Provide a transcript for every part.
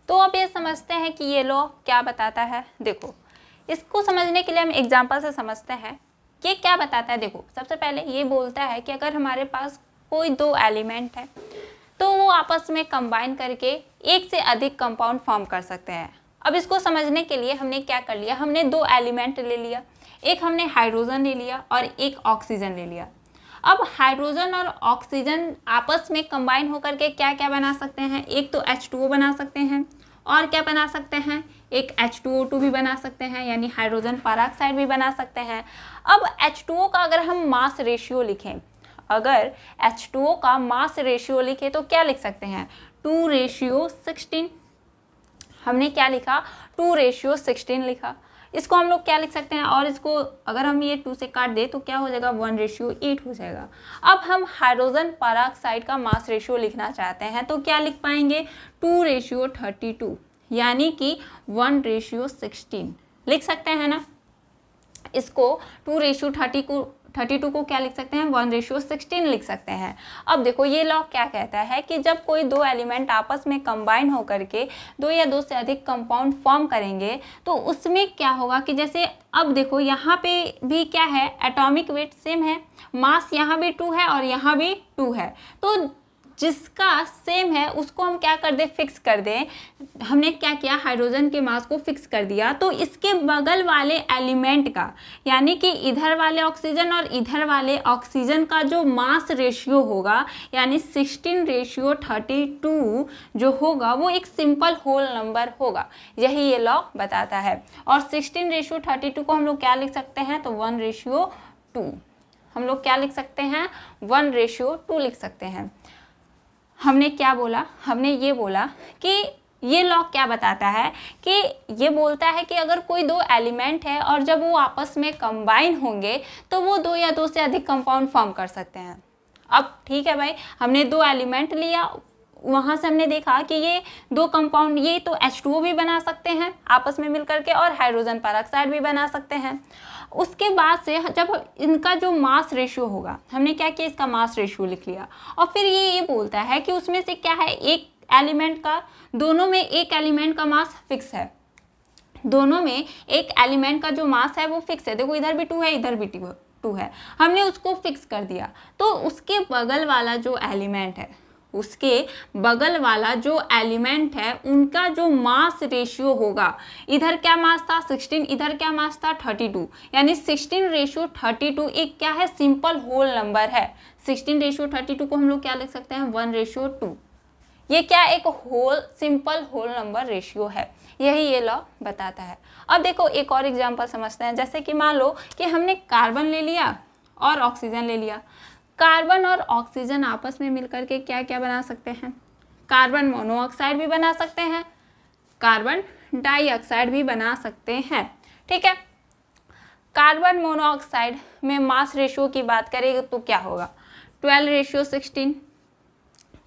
तो अब ये समझते हैं कि ये लॉ क्या बताता है। देखो, इसको समझने के लिए हम एग्जाम्पल से समझते हैं ये क्या बताता है। देखो, सबसे पहले ये बोलता है कि अगर हमारे पास कोई दो एलिमेंट है तो वो आपस में कंबाइन करके एक से अधिक कंपाउंड फॉर्म कर सकते हैं। अब इसको समझने के लिए हमने क्या कर लिया, हमने दो एलिमेंट ले लिया, एक हमने हाइड्रोजन ले लिया और एक ऑक्सीजन ले लिया। अब हाइड्रोजन और ऑक्सीजन आपस में कंबाइन होकर के क्या क्या बना सकते हैं, एक तो H2O बना सकते हैं और क्या बना सकते हैं, एक H2O2 भी बना सकते हैं, यानी हाइड्रोजन पेरोक्साइड भी बना सकते हैं। अब H2O का अगर हम मास रेशियो लिखें, अगर H2O का मास रेशियो लिखे तो क्या लिख सकते हैं, 2:16। हमने क्या लिखा, 2:16 लिखा। इसको हम लोग क्या लिख सकते हैं, और इसको अगर हम ये 2 से काट दे तो क्या हो जाएगा, 1:8 हो जाएगा। अब हम हाइड्रोजन पेरोक्साइड का मास रेशियो लिखना चाहते हैं तो क्या लिख पाएंगे, 2:32, यानी कि 1:16 लिख सकते हैं ना। इसको 2:32 को क्या लिख सकते हैं, 1:16 लिख सकते हैं। अब देखो ये लॉ क्या कहता है कि जब कोई दो एलिमेंट आपस में कंबाइन होकर के दो या दो से अधिक कंपाउंड फॉर्म करेंगे तो उसमें क्या होगा कि जैसे अब देखो यहाँ पे भी क्या है, एटॉमिक वेट सेम है, मास यहाँ भी 2 है और यहाँ भी 2 है, तो जिसका सेम है उसको हम क्या कर दे, फिक्स कर दें। हमने क्या किया, हाइड्रोजन के मास को फिक्स कर दिया, तो इसके बगल वाले एलिमेंट का, यानी कि इधर वाले ऑक्सीजन और इधर वाले ऑक्सीजन का जो मास रेशियो होगा, यानी 16:32 जो होगा वो एक सिंपल होल नंबर होगा। यही ये लॉ बताता है। और 16:32 को हम लोग क्या लिख सकते हैं, तो 1:2। हम लोग क्या लिख सकते हैं, 1:2 लिख सकते हैं। हमने क्या बोला, हमने ये बोला कि ये लॉ क्या बताता है कि ये बोलता है कि अगर कोई दो एलिमेंट है और जब वो आपस में कंबाइन होंगे तो वो दो या दो से अधिक कंपाउंड फॉर्म कर सकते हैं। अब ठीक है भाई, हमने दो एलिमेंट लिया, वहाँ से हमने देखा कि ये दो कंपाउंड, ये तो H2O भी बना सकते हैं आपस में मिलकर के और हाइड्रोजन पेरोक्साइड भी बना सकते हैं। उसके बाद से जब इनका जो मास रेशियो होगा, हमने क्या किया, इसका मास रेशियो लिख लिया। और फिर ये बोलता है कि उसमें से क्या है, एक एलिमेंट का, दोनों में एक एलिमेंट का मास फिक्स है, दोनों में एक एलिमेंट का जो मास है वो फिक्स है। देखो इधर भी 2 है, इधर भी 2 है, हमने उसको फिक्स कर दिया। तो उसके बगल वाला जो एलिमेंट है, उसके बगल वाला जो एलिमेंट है उनका जो मास रेशियो होगा, इधर क्या मास था 16, इधर क्या मास था 32, यानी 16:32 एक क्या है, सिंपल होल नंबर है। 16:32 को हम लोग क्या लिख सकते हैं, 1:2। ये क्या, एक whole, simple whole number ratio है। यही ये लॉ बताता है। अब देखो एक और एग्जांपल समझते हैं। जैसे कि मान लो कि हमने कार्बन ले लिया और ऑक्सीजन ले लिया। कार्बन और ऑक्सीजन आपस में मिलकर के क्या क्या बना सकते हैं, कार्बन मोनोऑक्साइड भी बना सकते हैं, कार्बन डाइऑक्साइड भी बना सकते हैं। ठीक है, कार्बन मोनोऑक्साइड में मास रेशियो की बात करें तो क्या होगा, 12:16।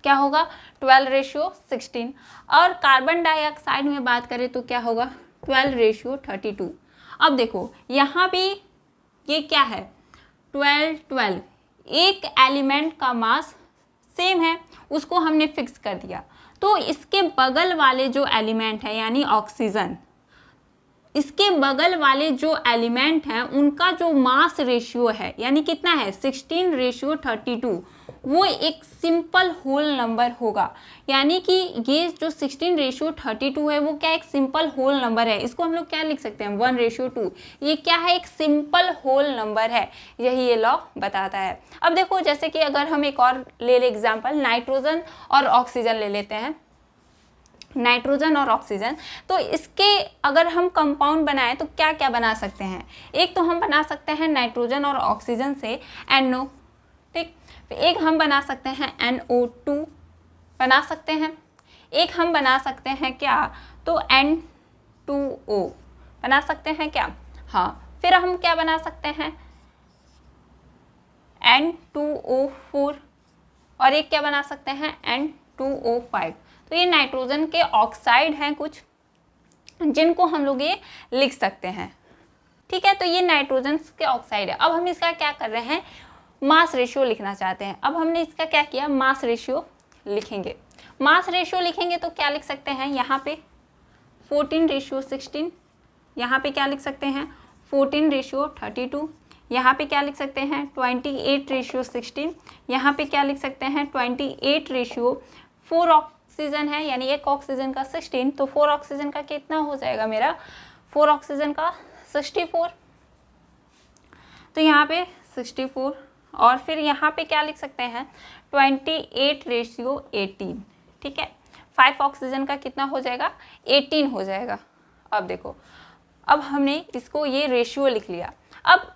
क्या होगा, 12:16। और कार्बन डाइऑक्साइड में बात करें तो क्या होगा, 12:32। अब देखो यहाँ भी ये क्या है, 12 एक एलिमेंट का मास सेम है, उसको हमने फिक्स कर दिया। तो इसके बगल वाले जो एलिमेंट है यानी ऑक्सीजन, इसके बगल वाले जो एलिमेंट हैं उनका जो मास रेशियो है यानी कितना है, 16:32, वो एक सिंपल होल नंबर होगा। यानी कि ये जो 16:32 है वो क्या, एक सिंपल होल नंबर है। इसको हम लोग क्या लिख सकते हैं, 1:2। ये क्या है, एक सिंपल होल नंबर है। यही ये लॉ बताता है। अब देखो जैसे कि अगर हम एक और ले एग्जाम्पल, नाइट्रोजन और ऑक्सीजन ले लेते हैं। नाइट्रोजन और ऑक्सीजन, तो इसके अगर हम कंपाउंड बनाएं तो क्या क्या बना सकते हैं। एक तो हम बना सकते हैं नाइट्रोजन और ऑक्सीजन से NO, ठीक। एक हम बना सकते हैं NO2 बना सकते हैं। एक हम बना सकते हैं क्या, तो N2O बना सकते हैं क्या, हाँ। फिर हम क्या बना सकते हैं, N2O4, और एक क्या बना सकते हैं, N2O5। तो ये नाइट्रोजन के ऑक्साइड हैं कुछ, जिनको हम लोग ये लिख सकते हैं। ठीक है, तो ये नाइट्रोजन के ऑक्साइड है। अब हम इसका क्या कर रहे हैं, मास रेशियो लिखना चाहते हैं। अब हमने इसका क्या किया, मास रेशियो लिखेंगे। मास रेशियो लिखेंगे तो क्या लिख सकते हैं, यहाँ पे 14:16, यहाँ पे क्या लिख सकते हैं 14:32, यहाँ पे क्या लिख सकते हैं 28:16, यहाँ पे क्या लिख सकते हैं 28:4 ऑक्सीजन है, यानी एक ऑक्सीजन का 16, तो 4 ऑक्सीजन का कितना हो जाएगा मेरा, 4 ऑक्सीजन का 64, तो यहाँ पे 64। और फिर यहाँ पे क्या लिख सकते हैं 28:18, ठीक है। 5 ऑक्सीजन का कितना हो जाएगा 18 हो जाएगा। अब देखो, अब हमने इसको ये रेशियो लिख लिया। अब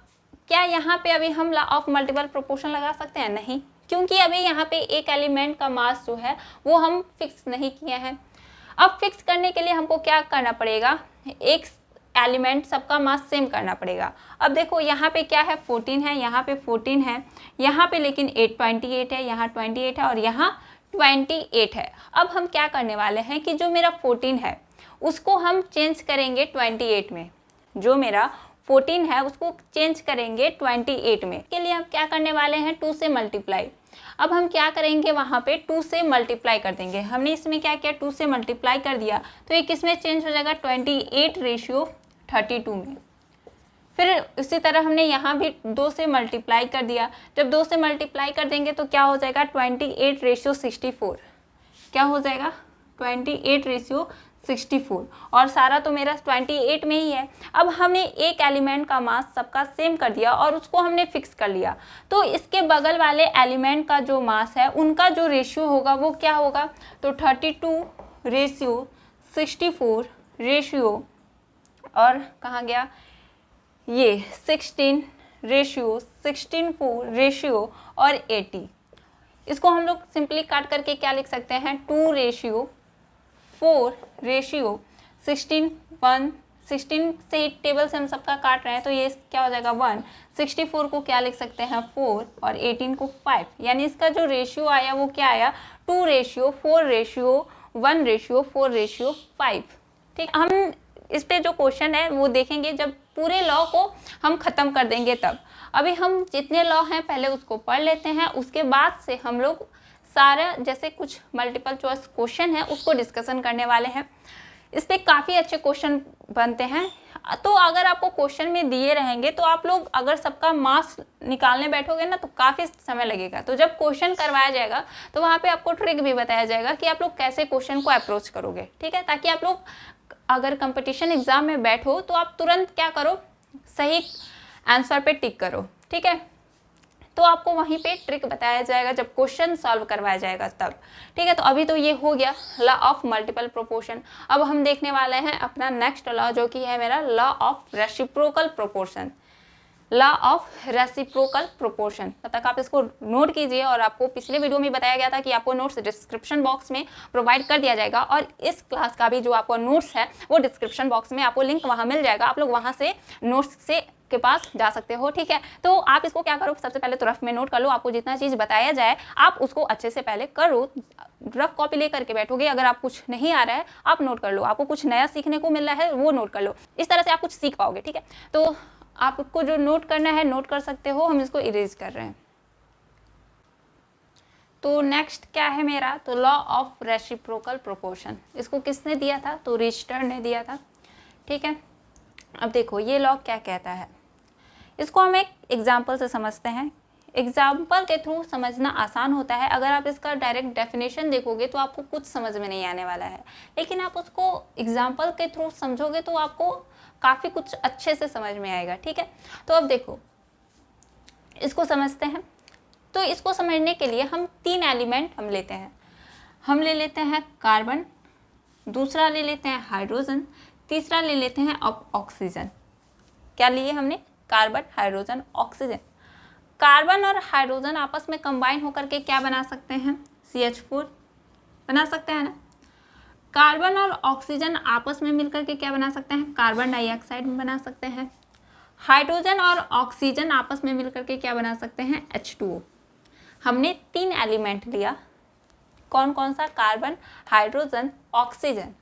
क्या यहाँ पे अभी हम लॉ ऑफ मल्टीपल प्रोपोर्शन लगा सकते हैं, नहीं, क्योंकि अभी यहाँ पे एक एलिमेंट का मास जो है वो हम फिक्स नहीं किए हैं। अब फिक्स करने के लिए हमको क्या करना पड़ेगा, एक एलिमेंट सबका मास सेम करना पड़ेगा। अब देखो यहाँ पे क्या है 14 है, यहाँ पे 14 है, यहाँ पे लेकिन 28 है, यहाँ 28 है और यहाँ 28 है। अब हम क्या करने वाले हैं कि जो मेरा 14 है उसको हम चेंज करेंगे 28 में, जो मेरा 14 है उसको चेंज करेंगे 28 में। के लिए हम क्या करने वाले हैं 2 से मल्टीप्लाई। अब हम क्या करेंगे वहाँ पे 2 से मल्टीप्लाई कर देंगे। हमने इसमें क्या किया 2 से मल्टीप्लाई कर दिया, तो ये किस में चेंज हो जाएगा 28:32 में। फिर इसी तरह हमने यहाँ भी 2 से मल्टीप्लाई कर दिया। जब 2 से मल्टीप्लाई कर देंगे तो क्या हो जाएगा 28:64, क्या हो जाएगा 28:64, और सारा तो मेरा 28 में ही है। अब हमने एक एलिमेंट का मास सबका सेम कर दिया और उसको हमने फिक्स कर लिया, तो इसके बगल वाले एलिमेंट का जो मास है उनका जो रेशियो होगा वो क्या होगा, तो 32:64 रेशियो, और कहाँ गया ये 16:4 रेशियो और 80। इसको हम लोग सिंपली काट करके क्या लिख सकते हैं 2:4 रेशियो 16 से टेबल से हम सबका काट रहे हैं, तो ये क्या हो जाएगा 1। 64 को क्या लिख सकते हैं 4 और 18 को 5, यानी इसका जो रेशियो आया वो क्या आया 2:4:1:4:5। ठीक, हम इस पे जो क्वेश्चन है वो देखेंगे जब पूरे लॉ को हम ख़त्म कर देंगे तब। अभी हम जितने लॉ हैं पहले उसको पढ़ लेते हैं, उसके बाद से हम लोग सारा जैसे कुछ मल्टीपल चॉइस क्वेश्चन है उसको डिस्कशन करने वाले हैं। इस पे काफ़ी अच्छे क्वेश्चन बनते हैं, तो अगर आपको क्वेश्चन में दिए रहेंगे तो आप लोग अगर सबका मास निकालने बैठोगे ना तो काफ़ी समय लगेगा। तो जब क्वेश्चन करवाया जाएगा तो वहाँ पे आपको ट्रिक भी बताया जाएगा कि आप लोग कैसे क्वेश्चन को अप्रोच करोगे, ठीक है, ताकि आप लोग अगर कंपटीशन एग्जाम में बैठो तो आप तुरंत क्या करो, सही आंसर पे टिक करो, ठीक है। तो आपको वहीं पे ट्रिक बताया जाएगा जब क्वेश्चन सॉल्व करवाया जाएगा तब, ठीक है। तो अभी तो ये हो गया लॉ ऑफ मल्टीपल प्रोपोर्शन। अब हम देखने वाले हैं अपना नेक्स्ट लॉ जो कि है मेरा law of reciprocal proportion. Law of reciprocal proportion, तब तक आप इसको नोट कीजिए। और आपको पिछले वीडियो में बताया गया था कि आपको नोट्स डिस्क्रिप्शन बॉक्स में प्रोवाइड कर दिया जाएगा, और इस क्लास का भी जो आपको नोट्स है वो डिस्क्रिप्शन बॉक्स में आपको लिंक वहाँ मिल जाएगा, आप लोग वहाँ से नोट्स से के पास जा सकते हो, ठीक है। तो आप इसको क्या करो, सबसे पहले तो रफ में नोट कर लो। आपको जितना चीज़ बताया जाए आप उसको अच्छे से पहले करो, रफ कॉपी ले करके बैठोगे। अगर आप कुछ नहीं आ रहा है आप नोट कर लो, आपको कुछ नया सीखने को मिल रहा है वो नोट कर लो, इस तरह से आप कुछ सीख पाओगे, ठीक है। तो आपको जो नोट करना है नोट कर सकते हो, हम इसको इरेज कर रहे हैं। तो नेक्स्ट क्या है मेरा, तो लॉ ऑफ रेसिप्रोकल प्रोपोर्शन। इसको किसने दिया था, तो रिचटर ने दिया था, ठीक है। अब देखो ये लॉ क्या कहता है, इसको हम एक एग्जाम्पल से समझते हैं। एग्जाम्पल के थ्रू समझना आसान होता है। अगर आप इसका डायरेक्ट डेफिनेशन देखोगे तो आपको कुछ समझ में नहीं आने वाला है, लेकिन आप उसको एग्जाम्पल के थ्रू समझोगे तो आपको काफ़ी कुछ अच्छे से समझ में आएगा, ठीक है। तो अब देखो इसको समझते हैं। तो इसको समझने के लिए हम 3 एलिमेंट हम लेते हैं। हम ले लेते हैं कार्बन, दूसरा ले लेते हैं हाइड्रोजन, तीसरा ले लेते हैं ऑक्सीजन। क्या लिए हमने, कार्बन, हाइड्रोजन, ऑक्सीजन। कार्बन और हाइड्रोजन आपस में कंबाइन होकर के क्या बना सकते हैं, CH4 बना सकते हैं ना। कार्बन और ऑक्सीजन आपस में मिलकर के क्या बना सकते हैं, कार्बन डाइऑक्साइड बना सकते हैं। हाइड्रोजन और ऑक्सीजन आपस में मिलकर के क्या बना सकते हैं, H2O। हमने 3 एलिमेंट लिया, कौन कौन सा, कार्बन, हाइड्रोजन, ऑक्सीजन।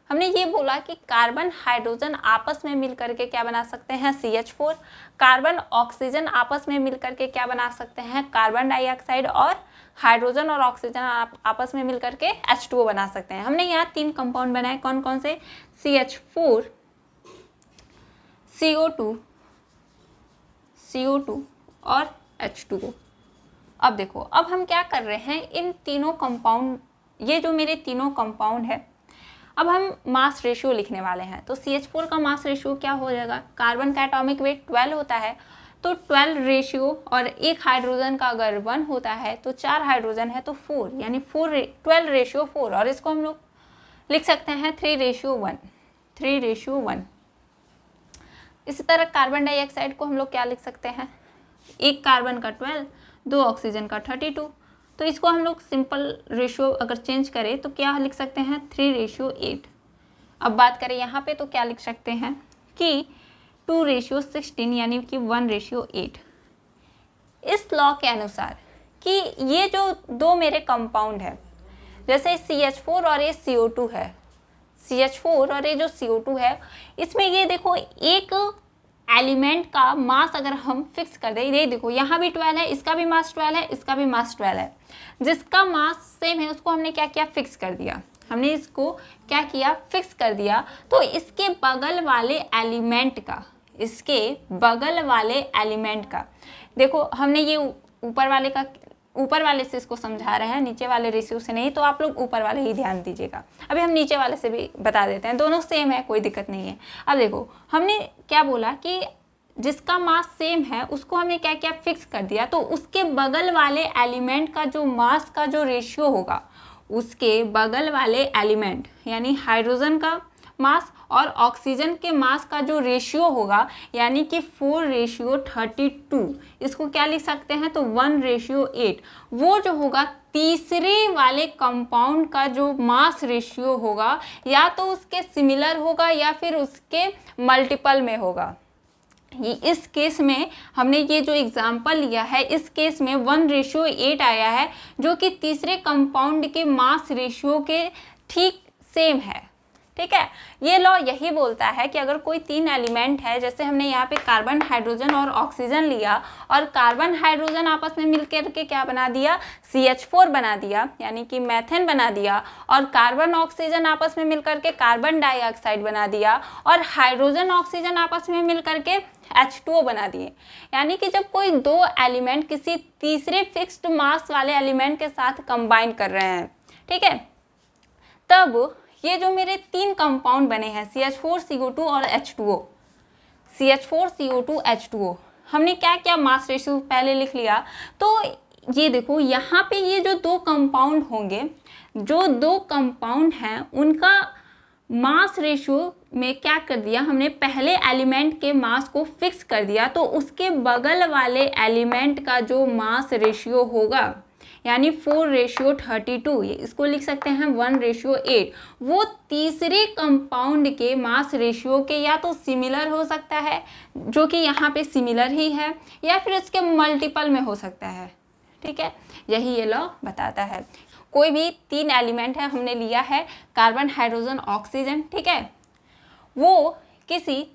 हमने ये बोला कि कार्बन हाइड्रोजन आपस में मिल करके क्या बना सकते हैं, CH4। कार्बन ऑक्सीजन आपस में मिल करके क्या बना सकते हैं, कार्बन डाइऑक्साइड। और हाइड्रोजन और ऑक्सीजन आपस में मिल करके H2O बना सकते हैं। हमने यहाँ 3 कंपाउंड बनाए, कौन कौन से, CH4, CO2 और H2O। अब देखो, अब हम क्या कर रहे हैं, इन तीनों कंपाउंड, ये जो मेरे तीनों कंपाउंड है, अब हम मास रेशियो लिखने वाले हैं। तो CH4 का मास रेशियो क्या हो जाएगा, कार्बन का एटॉमिक वेट 12 होता है, तो 12 रेशियो, और एक हाइड्रोजन का अगर 1 होता है तो 4 हाइड्रोजन है तो 4, यानी 12 रेशियो 4। और इसको हम लोग लिख सकते हैं 3:1। इसी तरह कार्बन डाइऑक्साइड को हम लोग क्या लिख सकते हैं, एक कार्बन का 12, 2 ऑक्सीजन का 32। तो इसको हम लोग सिंपल रेशियो अगर चेंज करें तो क्या लिख सकते हैं, 3:8। अब बात करें यहाँ पे तो क्या लिख सकते हैं कि 2:16, यानी कि 1:8। इस लॉ के अनुसार कि ये जो दो मेरे कंपाउंड है, जैसे CH4 और ये CO2 है, CH4 और ये जो CO2 है, इसमें ये देखो एक एलिमेंट का मास अगर हम फिक्स कर दें, ये देखो यहाँ भी 12 है, इसका भी मास 12 है, इसका भी मास 12 है, जिसका मास सेम है उसको हमने क्या किया, फिक्स कर दिया। हमने इसको क्या किया, फिक्स कर दिया। तो इसके बगल वाले एलिमेंट का, इसके बगल वाले एलिमेंट का, देखो हमने ये ऊपर वाले से इसको समझा रहे हैं, नीचे वाले रेशियो से नहीं, तो आप लोग ऊपर वाले ही ध्यान दीजिएगा। अभी हम नीचे वाले से भी बता देते हैं, दोनों सेम है, कोई दिक्कत नहीं है। अब देखो हमने क्या बोला कि जिसका मास सेम है उसको हमने क्या किया, फिक्स कर दिया। तो उसके बगल वाले एलिमेंट का जो मास का जो रेशियो होगा, उसके बगल वाले एलिमेंट यानी हाइड्रोजन का मास और ऑक्सीजन के मास का जो रेशियो होगा, यानी कि 4:32, इसको क्या लिख सकते हैं, तो 1:8। वो जो होगा तीसरे वाले कंपाउंड का जो मास रेशियो होगा, या तो उसके सिमिलर होगा या फिर उसके मल्टीपल में होगा। इस केस में हमने ये जो एग्जाम्पल लिया है, इस केस में 1:8 आया है, जो कि तीसरे कंपाउंड के मास रेशियो के ठीक सेम है। ठीक है, ये लॉ यही बोलता है कि अगर कोई 3 एलिमेंट है, जैसे हमने यहाँ पे कार्बन, हाइड्रोजन और ऑक्सीजन लिया, और कार्बन हाइड्रोजन आपस में मिलकर के क्या बना दिया, CH4 बना दिया, यानी कि मेथेन बना दिया, और कार्बन ऑक्सीजन आपस में मिलकर के कार्बन डाइऑक्साइड बना दिया, और हाइड्रोजन ऑक्सीजन आपस में मिलकर के H2O बना दिए। यानी कि जब कोई 2 एलिमेंट किसी तीसरे फिक्स्ड मास वाले एलिमेंट के साथ कंबाइन कर रहे हैं, ठीक है, तब ये जो मेरे 3 कंपाउंड बने हैं, CH4, CO2 और H2O, CH4, CO2, H2O, हमने क्या क्या मास रेशियो पहले लिख लिया। तो ये देखो यहाँ पे ये जो 2 कंपाउंड होंगे, जो 2 कंपाउंड हैं, उनका मास रेशियो में क्या कर दिया हमने, पहले एलिमेंट के मास को फिक्स कर दिया। तो उसके बगल वाले एलिमेंट का जो मास रेशियो होगा, यानी 4:32, इसको लिख सकते हैं 1:8, वो तीसरे कंपाउंड के मास रेशियो के या तो सिमिलर हो सकता है, जो कि यहाँ पे सिमिलर ही है, या फिर उसके मल्टीपल में हो सकता है। ठीक है, यही ये लॉ बताता है। कोई भी 3 एलिमेंट है, हमने लिया है कार्बन, हाइड्रोजन, ऑक्सीजन, ठीक है, वो किसी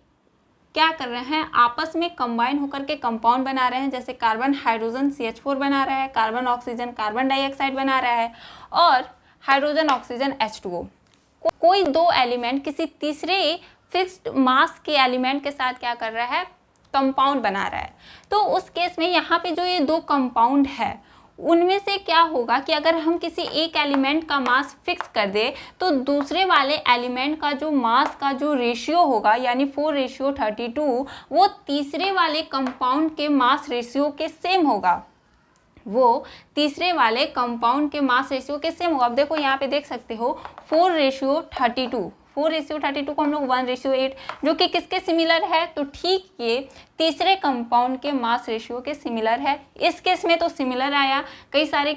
क्या कर रहे हैं, आपस में कंबाइन होकर के कंपाउंड बना रहे हैं। जैसे कार्बन हाइड्रोजन CH4 बना रहा है, कार्बन ऑक्सीजन कार्बन डाइऑक्साइड बना रहा है, और हाइड्रोजन ऑक्सीजन H2O। कोई 2 एलिमेंट किसी तीसरे फिक्स्ड मास के एलिमेंट के साथ क्या कर रहा है, कंपाउंड बना रहा है। तो उस केस में यहाँ पे जो ये 2 कंपाउंड है, उनमें से क्या होगा कि अगर हम किसी एक एलिमेंट का मास फिक्स कर दे, तो दूसरे वाले एलिमेंट का जो मास का जो रेशियो होगा, यानी 4:32, वो तीसरे वाले कंपाउंड के मास रेशियो के सेम होगा। वो तीसरे वाले कंपाउंड के मास रेशियो के सेम होगा। अब देखो यहाँ पे देख सकते हो 4:32 को हम लोग 1:8, जो कि किसके सिमिलर है, तो ठीक ये तीसरे कंपाउंड के मास रेशियो के सिमिलर है। इस केस में तो सिमिलर आया, कई सारे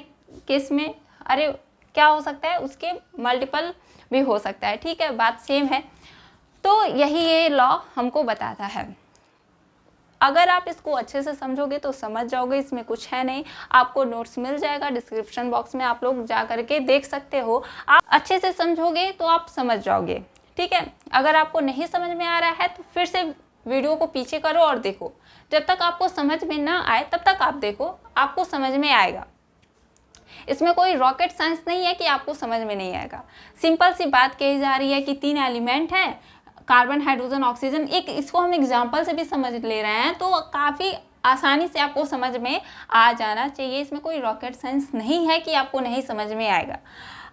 केस में अरे क्या हो सकता है, उसके मल्टीपल भी हो सकता है। ठीक है, बात सेम है। तो यही ये लॉ हमको बताता है। अगर आप इसको अच्छे से समझोगे तो समझ जाओगे, इसमें कुछ है नहीं। आपको नोट्स मिल जाएगा डिस्क्रिप्शन बॉक्स में, आप लोग जा करके देख सकते हो। आप अच्छे से समझोगे तो आप समझ जाओगे। ठीक है। अगर आपको नहीं समझ में आ रहा है तो फिर से वीडियो को पीछे करो और देखो। जब तक आपको समझ में ना आए तब तक आप देखो, आपको समझ में आएगा। इसमें कोई रॉकेट साइंस नहीं है कि आपको समझ में नहीं आएगा। सिंपल सी बात कही जा रही है कि 3 एलिमेंट हैं, कार्बन, हाइड्रोजन, ऑक्सीजन। एक इसको हम एग्जाम्पल से भी समझ ले रहे हैं तो काफ़ी आसानी से आपको समझ में आ जाना चाहिए। इसमें कोई रॉकेट साइंस नहीं है कि आपको नहीं समझ में आएगा।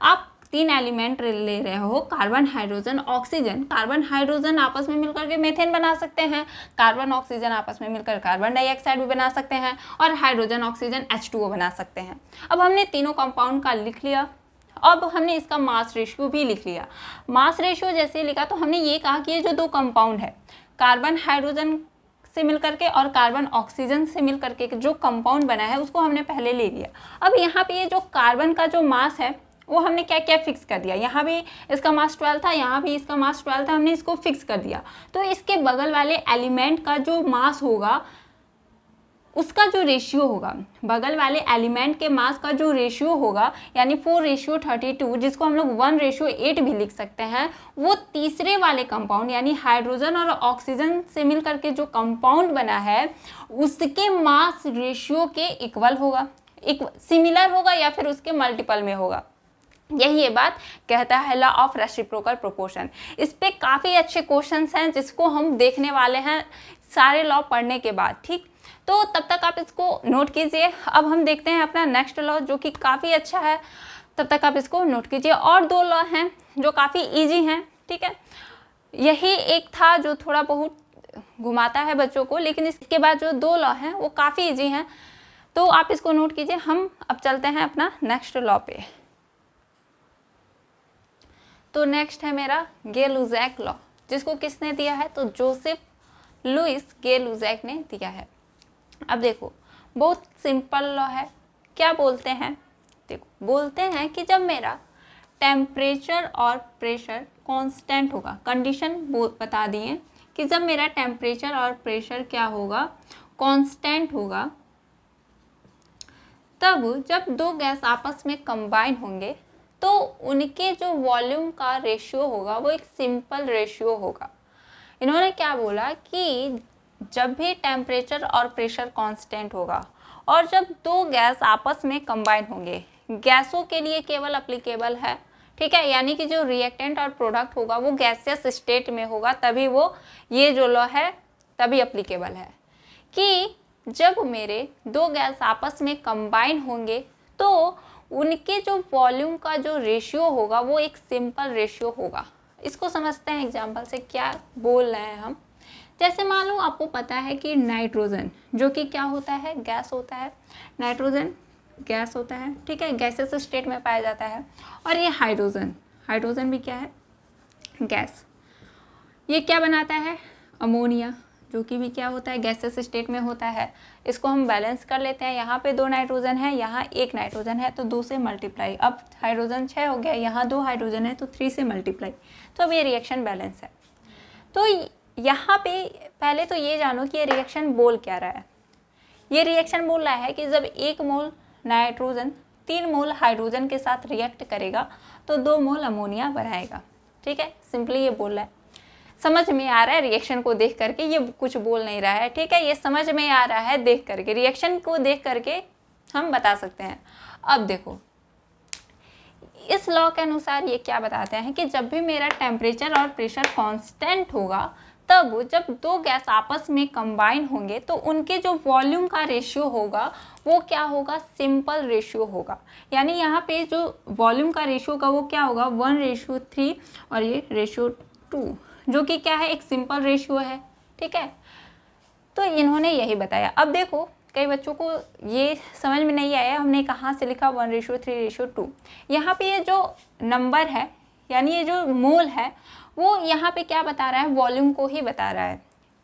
आप 3 एलिमेंट ले रहे हो, carbon, hydrogen, oxygen. Carbon hydrogen आपस में मिलकर के मीथेन बना सकते हैं, कार्बन ऑक्सीजन आपस में मिलकर कार्बन डाइऑक्साइड भी बना सकते हैं, और हाइड्रोजन ऑक्सीजन H2O बना सकते हैं। अब हमने तीनों कंपाउंड का लिख लिया। अब हमने इसका मास रेशियो भी लिख लिया। मास रेशियो जैसे लिखा तो हमने ये कहा कि ये जो 2 कंपाउंड है, कार्बन हाइड्रोजन से मिलकर के और कार्बन ऑक्सीजन से मिलकर के जो कंपाउंड बना है उसको हमने पहले ले लिया। अब यहाँ पे ये जो कार्बन का जो मास है वो हमने क्या क्या फिक्स कर दिया। यहाँ भी इसका मास 12 था, यहाँ भी इसका मास 12 था, हमने इसको फिक्स कर दिया। तो इसके बगल वाले एलिमेंट का जो मास होगा उसका जो रेशियो होगा, बगल वाले एलिमेंट के मास का जो रेशियो होगा, यानी 4:32, जिसको हम लोग 1:8 भी लिख सकते हैं, वो तीसरे वाले कंपाउंड यानी हाइड्रोजन और ऑक्सीजन से मिलकर के जो कंपाउंड बना है उसके मास रेशियो के इक्वल होगा, सिमिलर होगा या फिर उसके मल्टीपल में होगा। यही ये बात कहता है लॉ ऑफ रेसिप्रोकल प्रोपोर्शन। इस पे काफ़ी अच्छे क्वेश्चंस हैं जिसको हम देखने वाले हैं सारे लॉ पढ़ने के बाद, ठीक। तो तब तक आप इसको नोट कीजिए। अब हम देखते हैं अपना नेक्स्ट लॉ जो कि काफ़ी अच्छा है, तब तक आप इसको नोट कीजिए। और 2 लॉ हैं जो काफ़ी इजी हैं, ठीक है। यही एक था जो थोड़ा बहुत घुमाता है बच्चों को, लेकिन इसके बाद जो 2 लॉ हैं वो काफ़ी इजी हैं, तो आप इसको नोट कीजिए। हम अब चलते हैं अपना नेक्स्ट लॉ पे। तो नेक्स्ट है मेरा गे-लुजैक लॉ, जिसको किसने दिया है तो जोसेफ लुइस गे-लुजैक ने दिया है। अब देखो बहुत सिंपल लॉ है। क्या बोलते हैं, देखो बोलते हैं कि जब मेरा टेम्परेचर और प्रेशर कांस्टेंट होगा, कंडीशन बता दिए कि जब मेरा टेम्परेचर और प्रेशर क्या होगा, कांस्टेंट होगा, तब जब 2 गैस आपस में कंबाइन होंगे तो उनके जो वॉल्यूम का रेशियो होगा वो एक सिंपल रेशियो होगा। इन्होंने क्या बोला कि जब भी टेम्परेचर और प्रेशर कांस्टेंट होगा और जब 2 गैस आपस में कंबाइन होंगे, गैसों के लिए केवल अप्लीकेबल है, ठीक है, यानी कि जो रिएक्टेंट और प्रोडक्ट होगा वो गैसियस स्टेट में होगा, तभी वो ये जो लॉ है तभी अप्लीकेबल है कि जब मेरे 2 गैस आपस में कंबाइन होंगे तो उनके जो वॉल्यूम का जो रेशियो होगा वो एक सिंपल रेशियो होगा। इसको समझते हैं एग्जांपल से, क्या बोल रहे हैं हम। जैसे मान लो आपको पता है कि नाइट्रोजन जो कि क्या होता है, गैस होता है, नाइट्रोजन गैस होता है, ठीक है, गैसेस स्टेट में पाया जाता है। और ये हाइड्रोजन भी क्या है, गैस। ये क्या बनाता है, अमोनिया, जो कि भी क्या होता है, गैसेस स्टेट में होता है। इसको हम बैलेंस कर लेते हैं। यहाँ पे 2 नाइट्रोजन है, यहाँ 1 नाइट्रोजन है, तो 2 से मल्टीप्लाई। अब हाइड्रोजन 6 हो गया, यहाँ 2 हाइड्रोजन है तो 3 से मल्टीप्लाई। तो अब ये रिएक्शन बैलेंस है। तो यहाँ पे पहले तो ये जानो कि ये रिएक्शन बोल क्या रहा है। ये रिएक्शन बोल रहा है कि जब 1 मोल नाइट्रोजन 3 मोल हाइड्रोजन के साथ रिएक्ट करेगा तो 2 मोल अमोनिया बनाएगा, ठीक है। सिंपली ये बोल रहा है, समझ में आ रहा है रिएक्शन को देख करके, ये कुछ बोल नहीं रहा है, ठीक है, ये समझ में आ रहा है देख करके, रिएक्शन को देख करके हम बता सकते हैं। अब देखो इस लॉ के अनुसार ये क्या बताते हैं कि जब भी मेरा टेम्परेचर और प्रेशर कांस्टेंट होगा तब जब 2 गैस आपस में कंबाइन होंगे तो उनके जो वॉल्यूम का रेशियो होगा वो क्या होगा, सिंपल रेशियो होगा। यानी यहाँ पे जो वॉल्यूम का रेशियो होगा वो क्या होगा, 1:3 और ये रेशियो 2, जो कि क्या है, एक सिंपल रेशियो है, ठीक है। तो इन्होंने यही बताया। अब देखो कई बच्चों को ये समझ में नहीं आया, हमने कहाँ से लिखा 1:3:2। यहाँ पे ये जो नंबर है यानी ये जो मोल है वो यहाँ पे क्या बता रहा है, वॉल्यूम को ही बता रहा है।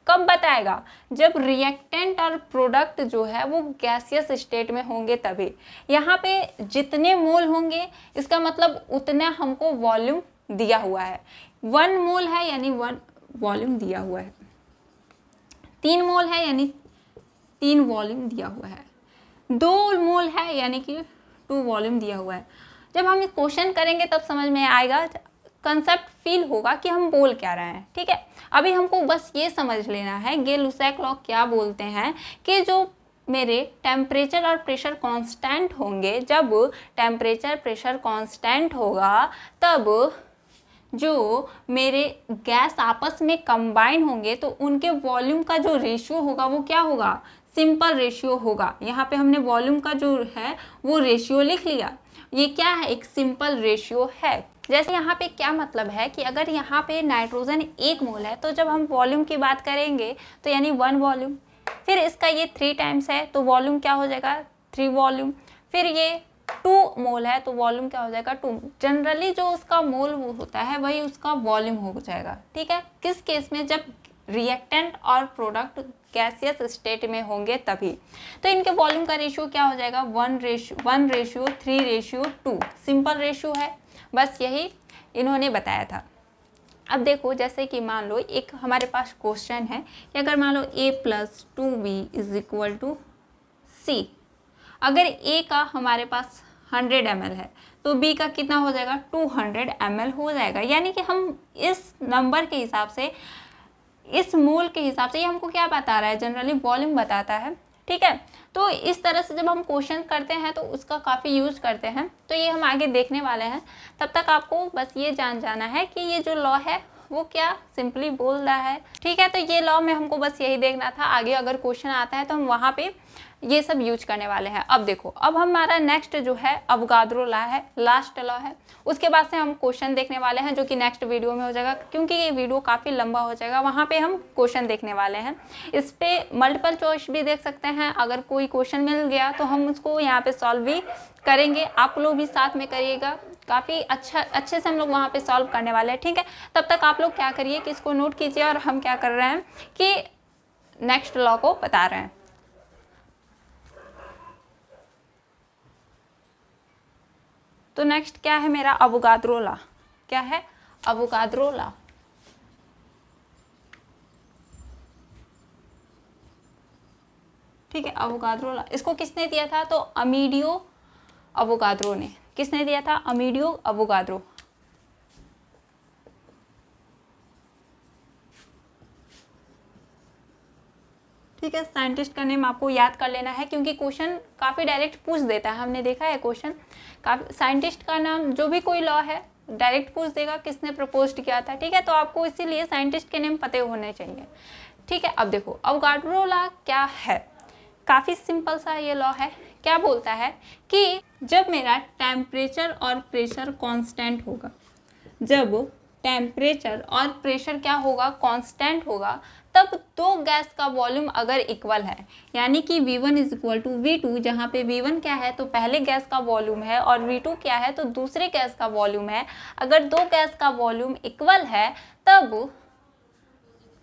कब बताएगा, जब रिएक्टेंट और प्रोडक्ट जो है वो गैसियस स्टेट में होंगे तभी। यहाँ पे जितने मोल होंगे इसका मतलब उतना हमको वॉल्यूम दिया हुआ है। 1 मोल है यानी 1 वॉल्यूम दिया हुआ है, 3 मोल है यानी 3 वॉल्यूम दिया हुआ है, 2 मोल है यानी कि 2 वॉल्यूम दिया हुआ है। जब हम क्वेश्चन करेंगे तब समझ में आएगा, कंसेप्ट फील होगा कि हम बोल क्या रहे हैं। ठीक है, अभी हमको बस ये समझ लेना है गे-लुसैक लॉ क्या बोलते हैं कि जो मेरे टेम्परेचर और प्रेशर कांस्टेंट होंगे, जब टेम्परेचर प्रेशर कांस्टेंट होगा तब जो मेरे गैस आपस में कंबाइन होंगे तो उनके वॉल्यूम का जो रेशियो होगा वो क्या होगा, सिंपल रेशियो होगा। यहाँ पे हमने वॉल्यूम का जो है वो रेशियो लिख लिया, ये क्या है, एक सिंपल रेशियो है। जैसे यहाँ पे क्या मतलब है कि अगर यहाँ पे नाइट्रोजन 1 मोल है तो जब हम वॉल्यूम की बात करेंगे तो यानी 1 वॉल्यूम, फिर इसका ये 3 टाइम्स है तो वॉल्यूम क्या हो जाएगा, 3 वॉल्यूम, फिर ये 2 मोल है तो वॉल्यूम क्या हो जाएगा, 2। जनरली जो उसका मोल होता है वही उसका वॉल्यूम हो जाएगा। ठीक है, किस केस में, जब रिएक्टेंट और प्रोडक्ट गैसियस स्टेट में होंगे तभी। तो इनके वॉल्यूम का रेशियो क्या हो जाएगा, 1:3:2, सिंपल रेशियो है, बस यही इन्होंने बताया था। अब देखो, जैसे कि मान लो एक हमारे पास क्वेश्चन है कि अगर मान लो A+2B = C, अगर A का हमारे पास 100 ml है तो B का कितना हो जाएगा, 200 ml हो जाएगा। यानी कि हम इस नंबर के हिसाब से, इस मोल के हिसाब से, ये हमको क्या बता रहा है, जनरली वॉल्यूम बताता है। ठीक है, तो इस तरह से जब हम क्वेश्चन करते हैं तो उसका काफ़ी यूज करते हैं, तो ये हम आगे देखने वाले हैं। तब तक आपको बस ये जाना है कि ये जो लॉ है वो क्या सिंपली बोल रहा है। ठीक है, तो ये लॉ में हमको बस यही देखना था, आगे अगर क्वेश्चन आता है तो हम वहाँ पे ये सब यूज करने वाले हैं। अब देखो, अब हमारा नेक्स्ट जो है अवोगाद्रो लॉ है, लास्ट लॉ है, उसके बाद से हम क्वेश्चन देखने वाले हैं जो कि नेक्स्ट वीडियो में हो जाएगा, क्योंकि ये वीडियो काफ़ी लंबा हो जाएगा। वहाँ पे हम क्वेश्चन देखने वाले हैं, इस पर मल्टीपल चॉइस भी देख सकते हैं। अगर कोई क्वेश्चन मिल गया तो हम उसको यहाँ पे सॉल्व भी करेंगे, आप लोग भी साथ में करिएगा, काफ़ी अच्छे से हम लोग वहाँ पे सॉल्व करने वाले हैं। ठीक है, तब तक आप लोग क्या करिए कि इसको नोट कीजिए और हम क्या कर रहे हैं कि नेक्स्ट लॉ को बता रहे हैं। तो नेक्स्ट क्या है मेरा, अवोगाद्रो लॉ। क्या है, अवोगाद्रो लॉ। ठीक है, अवोगाद्रो लॉ, इसको किसने दिया था, तो अमीडियो अवोगाद्रो ने। किसने दिया था, अमीडियो अवोगाद्रो। ठीक है, साइंटिस्ट का नेम आपको याद कर लेना है, क्योंकि क्वेश्चन काफ़ी डायरेक्ट पूछ देता है, हमने देखा है क्वेश्चन काफ़ी। साइंटिस्ट का नाम, जो भी कोई लॉ है डायरेक्ट पूछ देगा किसने प्रपोज किया था। ठीक है, तो आपको इसीलिए साइंटिस्ट के नेम पते होने चाहिए। ठीक है, अब देखो अवोगाद्रो लॉ क्या है, काफ़ी सिंपल सा ये लॉ है। क्या बोलता है कि जब मेरा टेम्परेचर और प्रेशर कांस्टेंट होगा, जब टेम्परेचर और प्रेशर क्या होगा, कांस्टेंट होगा, तब दो गैस का वॉल्यूम अगर इक्वल है, यानी कि V1 = V2, जहाँ पे V1 क्या है तो पहले गैस का वॉल्यूम है और V2 क्या है तो दूसरे गैस का वॉल्यूम है। अगर दो गैस का वॉल्यूम इक्वल है तब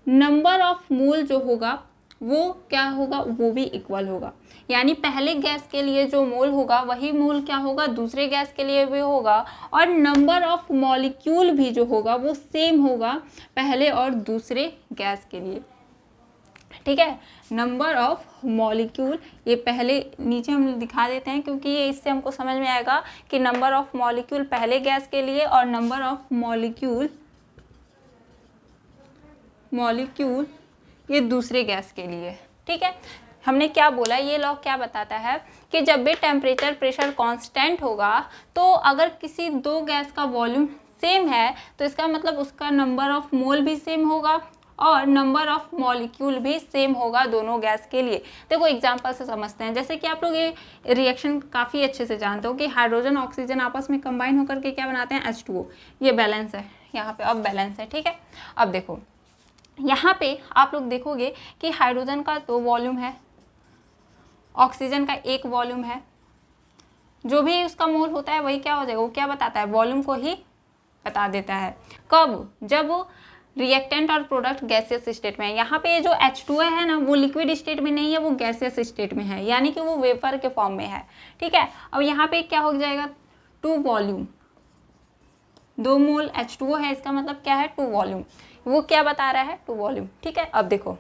नंबर ऑफ मोल जो होगा वो क्या होगा, वो भी इक्वल होगा। यानी पहले गैस के लिए जो मोल होगा वही मोल क्या होगा, दूसरे गैस के लिए भी होगा, और नंबर ऑफ मॉलिक्यूल भी जो होगा वो सेम होगा पहले और दूसरे गैस के लिए। ठीक है, नंबर ऑफ मॉलिक्यूल, ये पहले नीचे हम दिखा देते हैं क्योंकि ये इससे हमको समझ में आएगा कि नंबर ऑफ मॉलिक्यूल पहले गैस के लिए और नंबर ऑफ मॉलिक्यूल ये दूसरे गैस के लिए। ठीक है, हमने क्या बोला, ये लॉ क्या बताता है कि जब भी टेम्परेचर प्रेशर कांस्टेंट होगा तो अगर किसी दो गैस का वॉल्यूम सेम है तो इसका मतलब उसका नंबर ऑफ मोल भी सेम होगा और नंबर ऑफ मॉलिक्यूल भी सेम होगा दोनों गैस के लिए। देखो एग्जांपल से समझते हैं, जैसे कि आप लोग ये रिएक्शन काफ़ी अच्छे से जानते हो कि हाइड्रोजन ऑक्सीजन आपस में कंबाइन होकर के क्या बनाते हैं, H2O। ये बैलेंस है, यहाँ पे अब बैलेंस है। ठीक है, अब देखो यहाँ पे आप लोग देखोगे कि हाइड्रोजन का 2 वॉल्यूम है, ऑक्सीजन का 1 वॉल्यूम है, जो भी उसका मोल होता है वही क्या हो जाएगा, वो क्या बताता है, वॉल्यूम को ही बता देता है। कब, जब रिएक्टेंट और प्रोडक्ट गैसियस स्टेट में है। यहाँ पे जो H2O है ना वो लिक्विड स्टेट में नहीं है, वो गैसियस स्टेट में है, यानी कि वो वेपर के फॉर्म में है। ठीक है, अब यहाँ पे क्या हो जाएगा, 2 वॉल्यूम, 2 मोल H2O है, इसका मतलब क्या है, 2 वॉल्यूम, वो क्या बता रहा है, 2 वॉल्यूम। ठीक है, अब देखो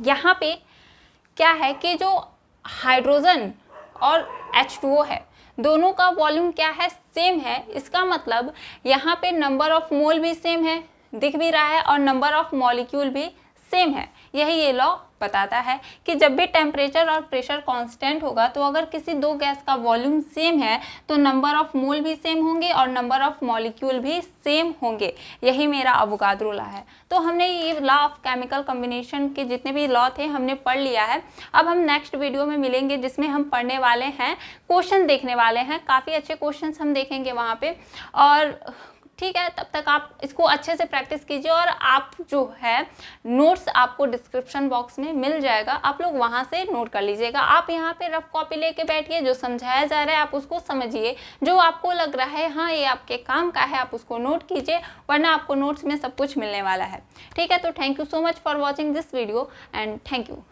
यहाँ पे क्या है कि जो हाइड्रोजन और H2O है दोनों का वॉल्यूम क्या है, सेम है। इसका मतलब यहाँ पे नंबर ऑफ मोल भी सेम है, दिख भी रहा है, और नंबर ऑफ मॉलिक्यूल भी सेम है। यही ये लॉ बताता है कि जब भी टेम्परेचर और प्रेशर कांस्टेंट होगा तो अगर किसी दो गैस का वॉल्यूम सेम है तो नंबर ऑफ मोल भी सेम होंगे और नंबर ऑफ मॉलिक्यूल भी सेम होंगे। यही मेरा अवोगाद्रो लॉ है। तो हमने ये लॉ ऑफ केमिकल कॉम्बिनेशन के जितने भी लॉ थे हमने पढ़ लिया है। अब हम नेक्स्ट वीडियो में मिलेंगे जिसमें हम पढ़ने वाले हैं, क्वेश्चन देखने वाले हैं। काफ़ी अच्छे क्वेश्चन हम देखेंगे वहाँ पे। और ठीक है, तब तक आप इसको अच्छे से प्रैक्टिस कीजिए। और आप जो है नोट्स आपको डिस्क्रिप्शन बॉक्स में मिल जाएगा, आप लोग वहाँ से नोट कर लीजिएगा। आप यहाँ पे रफ कॉपी लेके बैठिए, जो समझाया जा रहा है आप उसको समझिए, जो आपको लग रहा है हाँ ये आपके काम का है आप उसको नोट कीजिए, वरना आपको नोट्स में सब कुछ मिलने वाला है। ठीक है, तो thank you so much for watching this video and thank you.